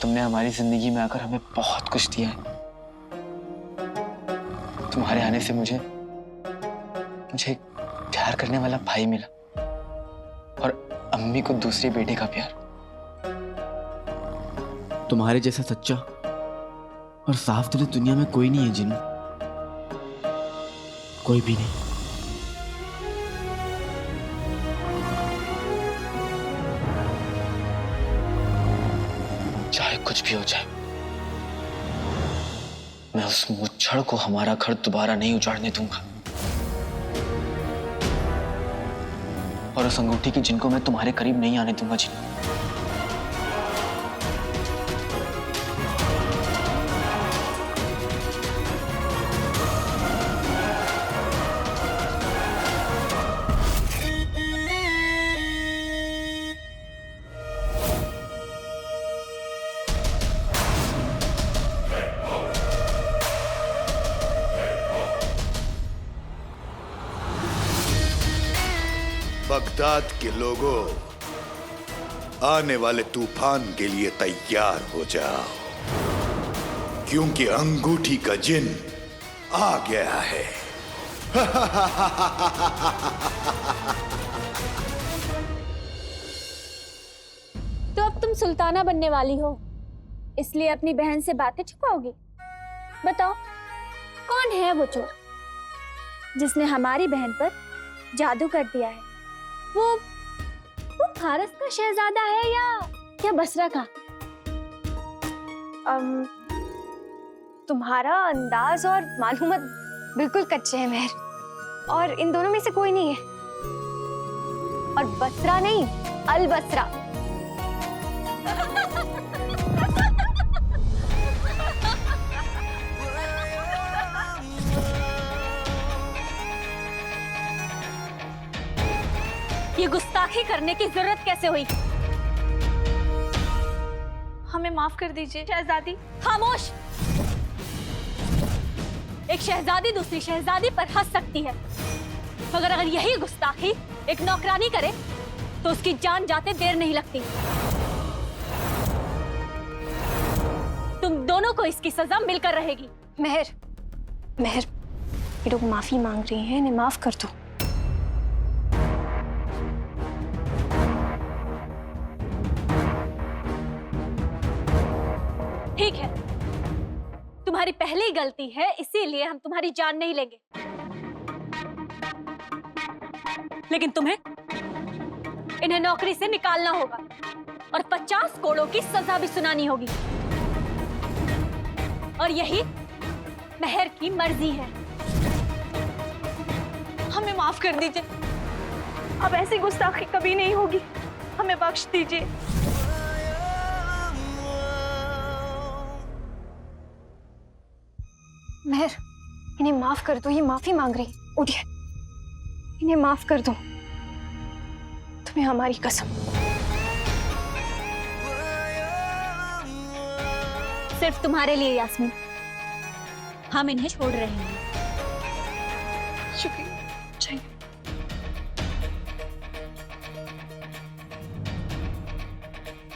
तुमने हमारी जिंदगी में आकर हमें बहुत कुछ दिया है। तुम्हारे आने से मुझे एक प्यार करने वाला भाई मिला और अम्मी को दूसरे बेटे का प्यार। तुम्हारे जैसा सच्चा और साफ दिल दुनिया में कोई नहीं है जिन्नू, कोई भी नहीं। चाहे कुछ भी हो जाए, मैं उस मुच्छड़ को हमारा घर दोबारा नहीं उजाड़ने दूंगा। और उस अंगूठी की जिनको मैं तुम्हारे करीब नहीं आने दूंगा जिन्नू। बगदाद के लोगों, आने वाले तूफान के लिए तैयार हो जाओ, क्योंकि अंगूठी का जिन आ गया है। तो अब तुम सुल्ताना बनने वाली हो, इसलिए अपनी बहन से बातें छुपाओगी? बताओ, कौन है वो चोर जिसने हमारी बहन पर जादू कर दिया है? वो फारस का शहजादा है या बसरा का? तुम्हारा अंदाज और मालूमात बिल्कुल कच्चे हैं मेहर, और इन दोनों में से कोई नहीं है। और बसरा नहीं, अल बसरा। ये गुस्ताखी करने की जरूरत कैसे हुई? हमें माफ कर दीजिए शहजादी। खामोश! एक शहजादी दूसरी शहजादी पर हंस सकती है, मगर अगर यही गुस्ताखी एक नौकरानी करे तो उसकी जान जाते देर नहीं लगती। तुम दोनों को इसकी सजा मिलकर रहेगी। मेहर, मेहर, ये लोग माफी मांग रही हैं, इन्हें माफ कर दो। ठीक है, तुम्हारी पहली गलती है, इसीलिए हम तुम्हारी जान नहीं लेंगे, लेकिन तुम्हें इन्हें नौकरी से निकालना होगा और 50 कोड़ों की सजा भी सुनानी होगी। और यही मेहर की मर्जी है। हमें माफ कर दीजिए, अब ऐसी गुस्ताखी कभी नहीं होगी, हमें बख्श दीजिए। मेहर, इन्हें माफ कर दो, ये माफी मांग रही। उठिए, इन्हें माफ कर दो, तुम्हें हमारी कसम। सिर्फ तुम्हारे लिए यास्मीन, हम इन्हें छोड़ रहे हैं। शुक्रिया। चाहिए।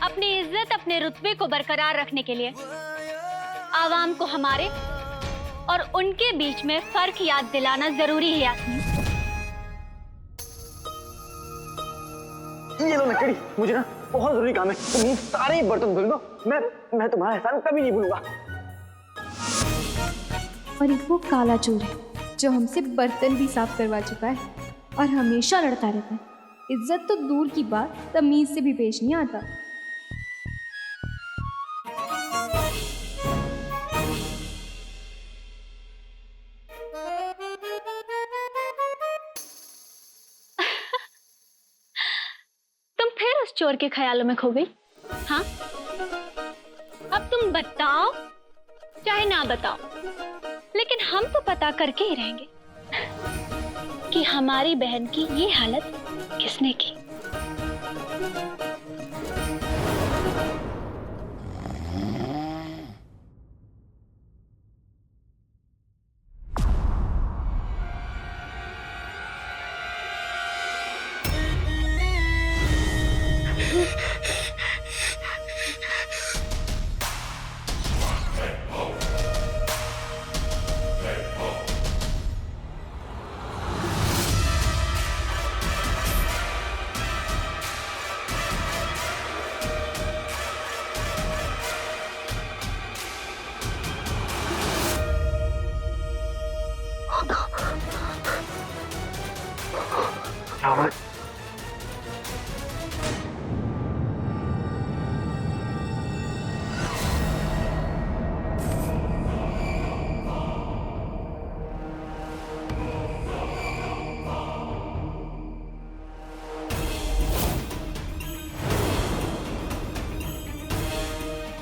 अपनी इज्जत, अपने रुतबे को बरकरार रखने के लिए आवाम को हमारे और उनके बीच में फर्क याद दिलाना जरूरी है। यास्मीन, ये लो नक्कड़ी, मुझे ना बहुत जरूरी काम है, तुम ये सारे बर्तन धुल दो। मैं तुम्हारा एहसान कभी नहीं भूलूंगा। और एक वो काला चोर है जो हमसे बर्तन भी साफ करवा चुका है और हमेशा लड़ता रहता है। इज्जत तो दूर की बात, तमीज से भी पेश नहीं आता। तुम फिर उस चोर के ख्यालों में खो गई? हाँ, अब तुम बताओ चाहे ना बताओ, लेकिन हम तो पता करके ही रहेंगे कि हमारी बहन की ये हालत किसने की।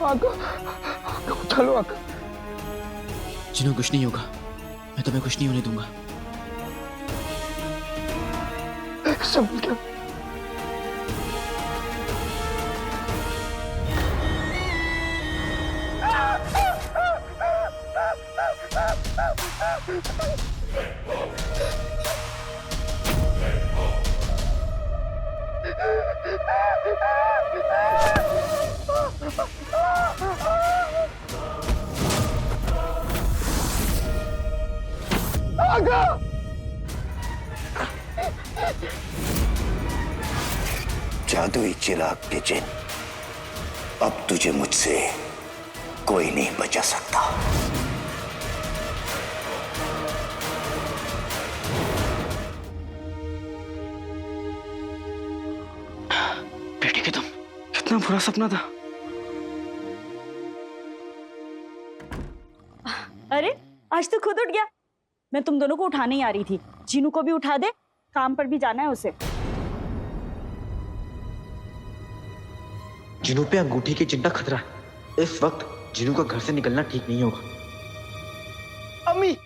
उठा लो आका। जिन्हों कुछ नहीं होगा, मैं तुम्हें कुछ नहीं होने दूंगा। सब क्या? जादुई चिराग के जिन, अब तुझे मुझसे कोई नहीं बचा सकता। बेटी के तुम, कितना बुरा सपना था। अरे आज तो खुद उठ गया। मैं तुम दोनों को उठाने ही आ रही थी। जीनू को भी उठा दे, काम पर भी जाना है उसे। जिनू पे अंगूठी की चिंता खतरा है। इस वक्त जिनू का घर से निकलना ठीक नहीं होगा। अम्मी,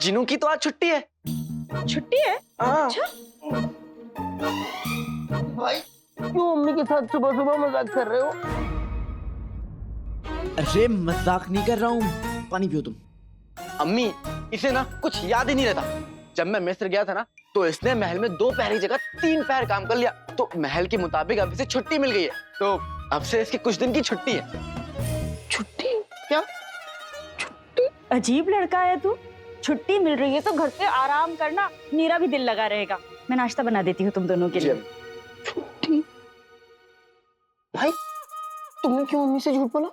जिनू की तो आज छुट्टी है। छुट्टी है? अच्छा। भाई क्यों अम्मी के साथ सुबह सुबह मजाक कर रहे हो? अरे मजाक नहीं कर रहा हूँ, पानी पियो तुम। अम्मी, इसे ना कुछ याद ही नहीं रहता। जब मैं मिस्र गया था ना, तो इसने महल में 2 पहर की जगह 3 पहर काम कर लिया। तो महल के मुताबिक अब इसे छुट्टी मिल गई है। तो अब से इसकी कुछ दिन की छुट्टी है। छुट्टी? क्या छुट्टी? अजीब लड़का है तू। छुट्टी मिल रही है तो घर पे आराम करना, मेरा भी दिल लगा रहेगा। मैं नाश्ता बना देती हूँ तुम दोनों के लिए। छुट्टी? भाई तुमने क्यों अम्मी से झूठ बोला?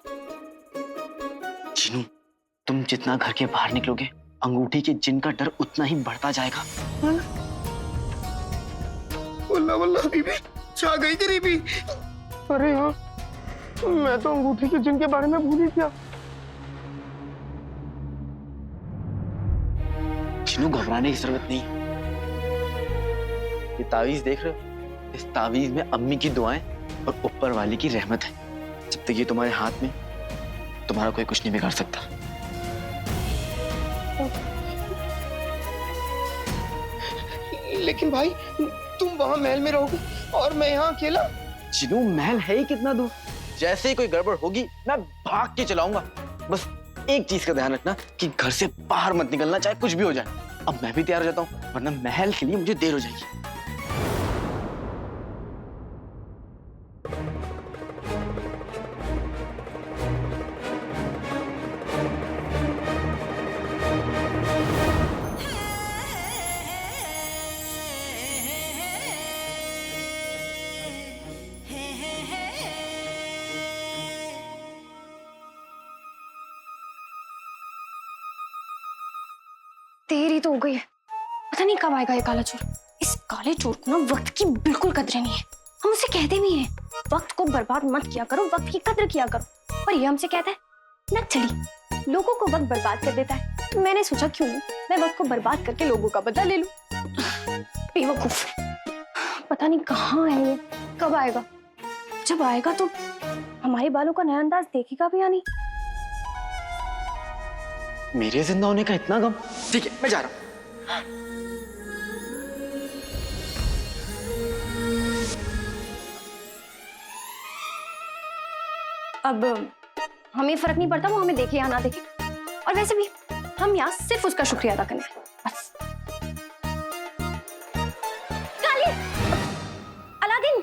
जिनू, तुम जितना घर के बाहर निकलोगे, अंगूठी के जिन का डर उतना ही बढ़ता जाएगा। वल्ला वल्ला बीबी, छा गई गरीबी। अरे हाँ, मैं तो अंगूठी के जिन के बारे में भूल ही गया। जिनू, घबराने की जरूरत नहीं। ये तावीज देख रहे हो? इस तावीज में अम्मी की दुआएं और ऊपर वाले की रहमत है। जब तक ये तुम्हारे हाथ में, तुम्हारा कोई कुछ नहीं बिगाड़ सकता। लेकिन भाई तुम वहां महल में रहोगे और मैं यहाँ अकेला। जिनू, महल है ही कितना दूर। जैसे ही कोई गड़बड़ होगी, मैं भाग के चलाऊंगा। बस एक चीज का ध्यान रखना कि घर से बाहर मत निकलना, चाहे कुछ भी हो जाए। अब मैं भी तैयार हो जाता हूँ, वरना महल के लिए मुझे देर हो जाएगी। देरी तो हो गई है। पता नहीं कब आएगा ये काला चोर। इस काले चोर को ना वक्त की बिल्कुल कदर नहीं है। हम उसे कहते भी हैं, वक्त को बर्बाद मत किया करो, वक्त की कदर किया करो। पर ये हमसे कहता है, न चली, लोगों को वक्त बर्बाद कर देता है। तो मैंने सोचा क्यों मैं वक्त को बर्बाद करके लोगों का बदला ले लूं। बेवकूफ, पता नहीं कहाँ है ये, कब आएगा। जब आएगा तो हमारे बालों का नया अंदाज देखेगा भी या नहीं। मेरे जिंदा होने का इतना गम? ठीक है, मैं जा रहा हूं। अब हमें फर्क नहीं पड़ता वो हमें देखे या ना देखे। और वैसे भी हम यहाँ सिर्फ उसका शुक्रिया अदा करना है, बस। काली, अलादीन,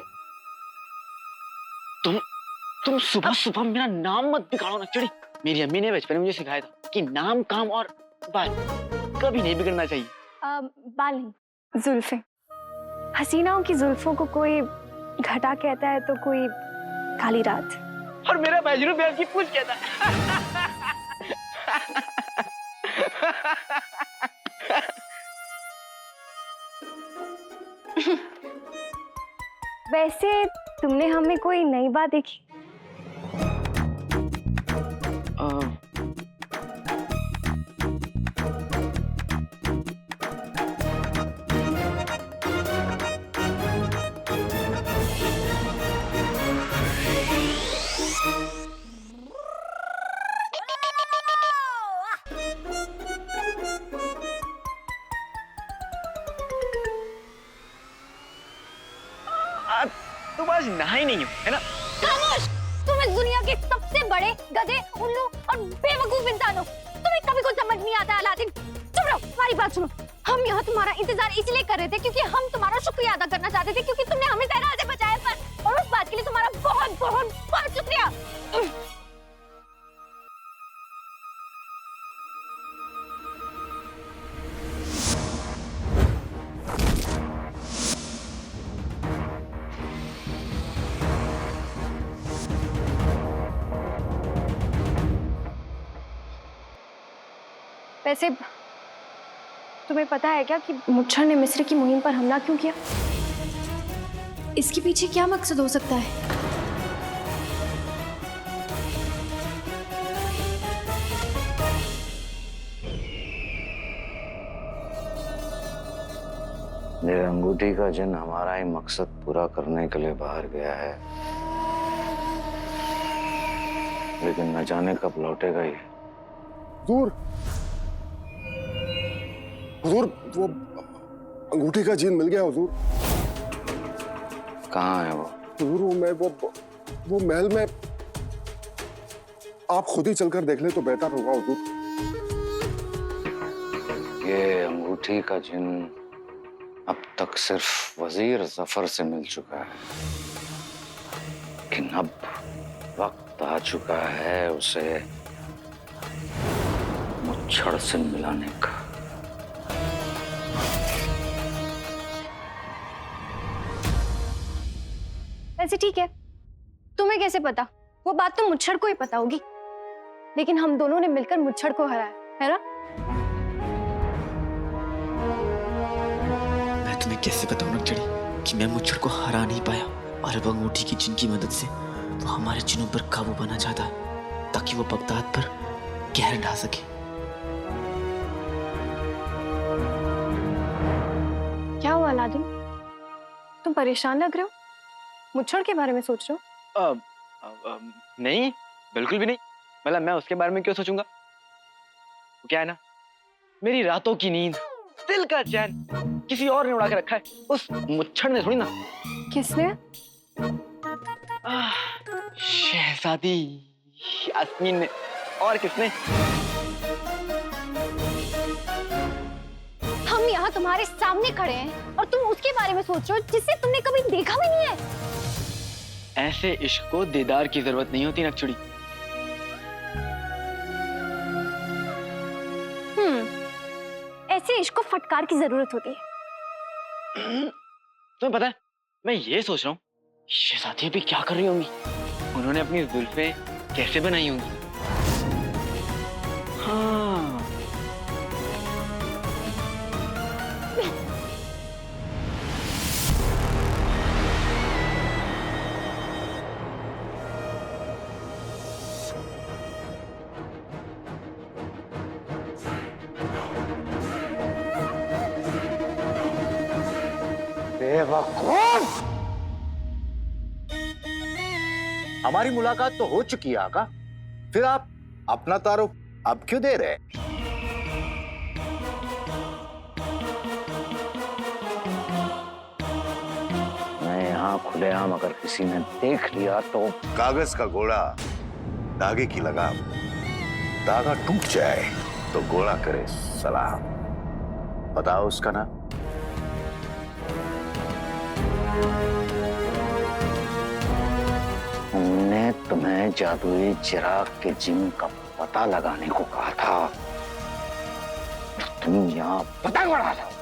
तुम सुबह सुबह मेरा नाम मत बिगाड़ो ना चिड़ी। मेरी अम्मी ने बचपन में मुझे सिखाया था कि नाम, काम और बाल कभी नहीं बिगड़ना चाहिए। बाल नहीं, जुल्फे। हसीनाओं की जुल्फों को कोई घटा कहता है तो कोई काली रात। और मेरा बैजरू प्यार की पूछ कहता है। वैसे तुमने हमें कोई नई बात देखी? आज नहा ही नहीं हूँ, है ना? खामोश! तुम इस दुनिया के सबसे बड़े गधे, उल्लू और बेवकूफ इंसान हो। तुम्हें कभी कुछ समझ नहीं आता अलादीन। चुप रहो, हमारी बात सुनो। हम यहाँ तुम्हारा इंतजार इसलिए कर रहे थे क्योंकि हम तुम्हारा शुक्रिया अदा करना चाहते थे क्योंकि तुमने हमें तहरा से बचाया पर, और उस बात के लिए तुम्हारा बहुत बहुत बहुत शुक्रिया। वैसे तुम्हें पता है क्या कि मुच्छर ने मिस्र की मुहिम पर हमला क्यों किया? इसके पीछे क्या मकसद हो सकता है? ये अंगूठी का जिन हमारा ही मकसद पूरा करने के लिए बाहर गया है, लेकिन न जाने कब लौटेगा ये। हुजूर, हुजूर, वो अंगूठी का जीन मिल गया हुजूर। कहाँ है वो? हुजूर वो महल में, आप खुद ही चलकर देख ले तो बेहतर होगा हुजूर। ये अंगूठी का जिन अब तक सिर्फ वजीर जफर से मिल चुका है, लेकिन अब वक्त आ चुका है उसे मुच्छर से मिलाने का। वैसे ठीक है, तुम्हें कैसे पता? वो बात तो मुच्छर को ही पता होगी, लेकिन हम दोनों ने मिलकर मुच्छर को हराया, है ना? मैं तुम्हें कैसे बताऊं नक्चड़ी कि मैं मुच्छर को हरा नहीं पाया, और अब अंगूठी की जिन की मदद से वो हमारे जिनों पर काबू पाना चाहता है ताकि वो बगदाद पर कहर ढा सके। क्या हुआ अलादीन? तुम परेशान लग रहे हो? मुच्छर के बारे में सोच रहे हो? नहीं, बिल्कुल भी नहीं। मतलब मैं उसके बारे में क्यों सोचूंगा? वो क्या है ना, मेरी रातों की नींद, दिल का चैन किसी और ने उड़ा के रखा है, उस मुच्छर ने थोड़ी ना। किसने? शहजादी यास्मीन ने। और किसने? हम यहाँ तुम्हारे सामने खड़े हैं और तुम उसके बारे में सोच रहे हो जिसे तुमने कभी देखा भी नहीं है। ऐसे इश्क को दीदार की जरूरत नहीं होती नक्चुड़ी। ऐसे इश्क को फटकार की जरूरत होती है। तुम्हें पता है, मैं ये सोच रहा हूँ शहजादी अभी क्या कर रही होंगी, उन्होंने अपनी जुल्फें कैसे बनाई होंगी। हाँ, बेवकूफ! हमारी मुलाकात तो हो चुकी है आका, फिर आप अपना तारुफ अब क्यों दे रहे? मैं यहाँ खुलेआम अगर किसी ने देख लिया तो कागज का घोड़ा, धागे की लगाम, धागा टूट जाए तो घोड़ा करे सलाम। बताओ उसका नाम। हमने तुम्हें जादुई चिराग के जिन का पता लगाने को कहा था, तो तुम यहाँ पतंग उड़ा लो।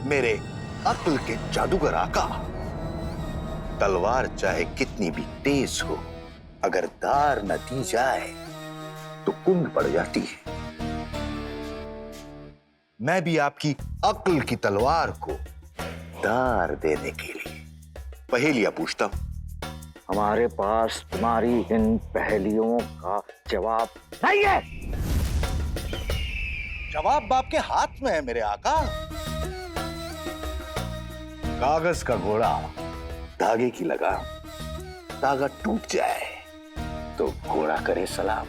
मेरे अक्ल के जादूगर आका, तलवार चाहे कितनी भी तेज हो, अगर धार न दी जाए तो कुंद पड़ जाती है। मैं भी आपकी अक्ल की तलवार को धार देने के लिए पहेलियां पूछता हूं। हमारे पास तुम्हारी इन पहेलियों का जवाब नहीं है। जवाब बाप के हाथ में है मेरे आका। कागज का घोड़ा, धागे की लगाम, धागा टूट जाए तो घोड़ा करे सलाम,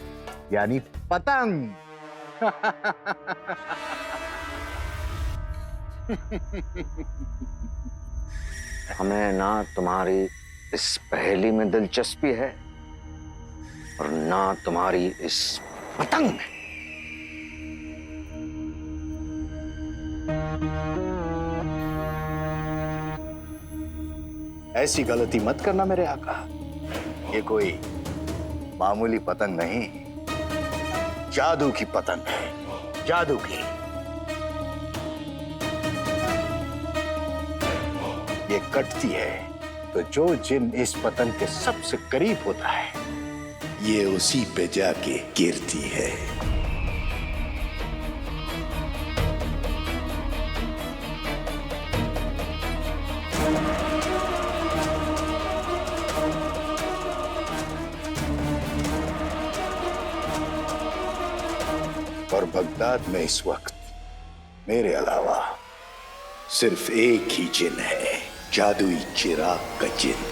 यानी पतंग। हमें ना तुम्हारी इस पहेली में दिलचस्पी है और ना तुम्हारी इस पतंग में। ऐसी गलती मत करना मेरे आका, ये कोई मामूली पतंग नहीं, जादू की पतंग है, जादू की। ये कटती है तो जो जिन इस पतंग के सबसे करीब होता है, ये उसी पे जाके गिरती है। और बगदाद में इस वक्त मेरे अलावा सिर्फ एक ही जिन है, जादुई चिराग का जिन।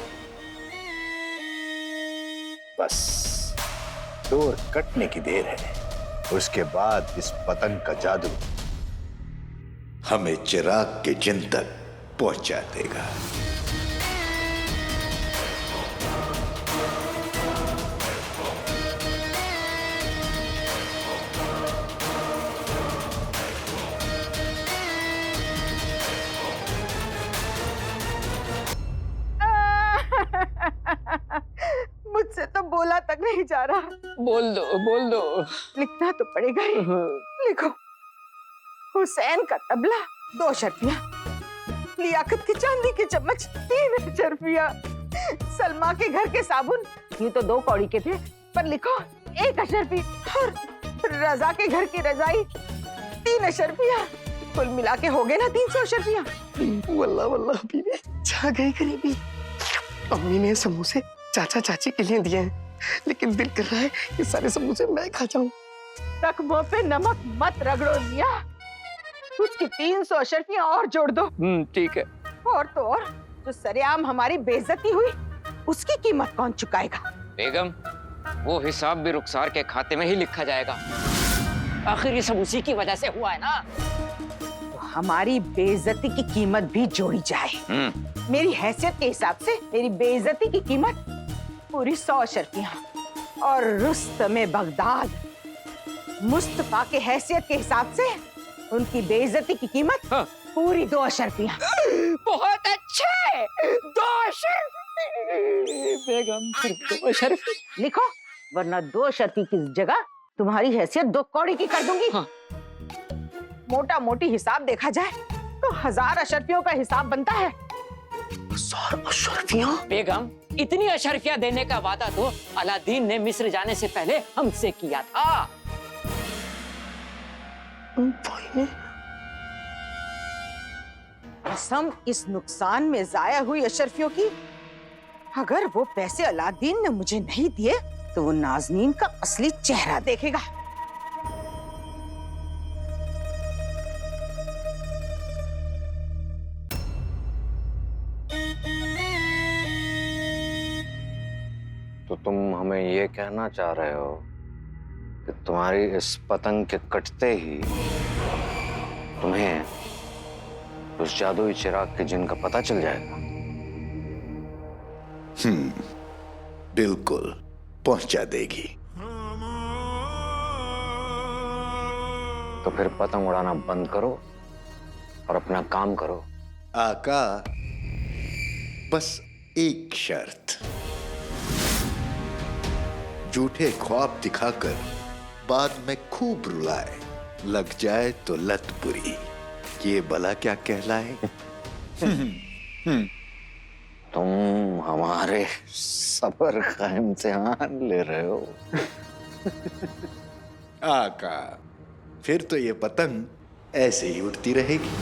बस डोर कटने की देर है, उसके बाद इस पतंग का जादू हमें चिराग के जिन तक पहुंचा देगा। मुझसे तो बोला तक नहीं जा रहा। बोल दो। लिखना तो पड़ेगा ही। लिखो, हुसैन का तबला 2 अशरफियाँ, लियाकत की चांदी के चम्मच 3 अशरफियाँ, सलमा के घर के साबुन यूं तो 2 कौड़ी के थे, पर लिखो 1 अशरफी, और रजा के घर की रजाई 3 अशरफियाँ। कुल मिला के हो गए ना 300 अशरफियाँ। वल्लाह वल्लाह बीबी, छा गई गरीबी। अम्मी ने समोसे चाचा चाची के लिए दिए हैं, लेकिन दिल कर रहा है ये सारे समोसे मैं खा जाऊं। तख्मों पे नमक मत रगड़ो मिया, उसकी 300 अशरफियाँ और जोड़ दो। ठीक है। और तो और, जो सरेआम हमारी बेइज्जती हुई, उसकी कीमत कौन चुकाएगा? बेगम, वो हिसाब भी रुखसार के खाते में ही लिखा जाएगा। आखिर ये सब उसी की वजह से हुआ है ना। तो हमारी बेइज्जती की कीमत भी जोड़ी जाए। मेरी हैसियत के हिसाब से मेरी बेइज्जती की कीमत पूरी 100 अशरफियाँ, और रुस्तमे बगदाद मुस्तफा के हैसियत के हिसाब से उनकी बेइज्जती की कीमत पूरी 2 अशरफियाँ। बहुत अच्छे, 2 अशरफी। बेगम, सिर्फ 2 अशरफी लिखो, वरना 2 अशरफी की जगह तुम्हारी हैसियत 2 कौड़ी की कर दूंगी। मोटा मोटी हिसाब देखा जाए तो 1000 अशरफियों का हिसाब बनता है। 1000 अशरफियाँ? बेगम, इतनी अशरफियाँ देने का वादा तो अलादीन ने मिस्र जाने से पहले हमसे किया था। भाई ने कसम इस नुकसान में जाया हुई अशरफियों की, अगर वो पैसे अलादीन ने मुझे नहीं दिए तो वो नाज़नीन का असली चेहरा देखेगा। तो तुम हमें ये कहना चाह रहे हो कि तुम्हारी इस पतंग के कटते ही तुम्हें उस जादुई चिराग के जिन का पता चल जाएगा? बिल्कुल पहुंचा देगी। तो फिर पतंग उड़ाना बंद करो और अपना काम करो। आका, बस एक शर्त, झूठे ख्वाब दिखाकर बाद में खूब रुलाए, लग जाए तो लत बुरी, ये भला क्या कहलाए? तुम हमारे सबर का इम्तिहान ले रहे हो। आका, फिर तो ये पतंग ऐसे ही उड़ती रहेगी।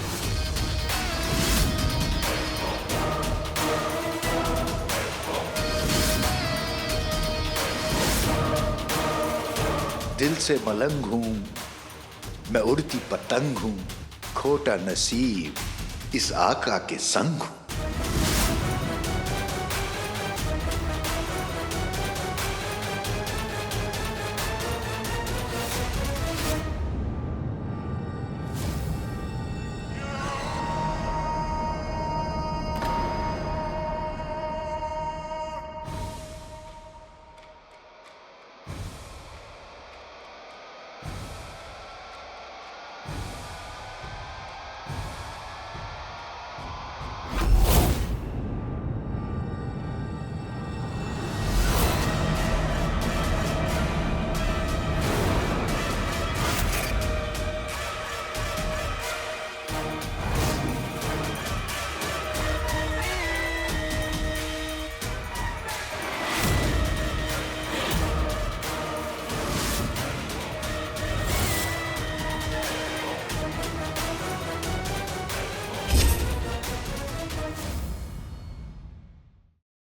दिल से मलंग हूं, मैं उड़ती पतंग हूं, खोटा नसीब इस आका के संग हूं।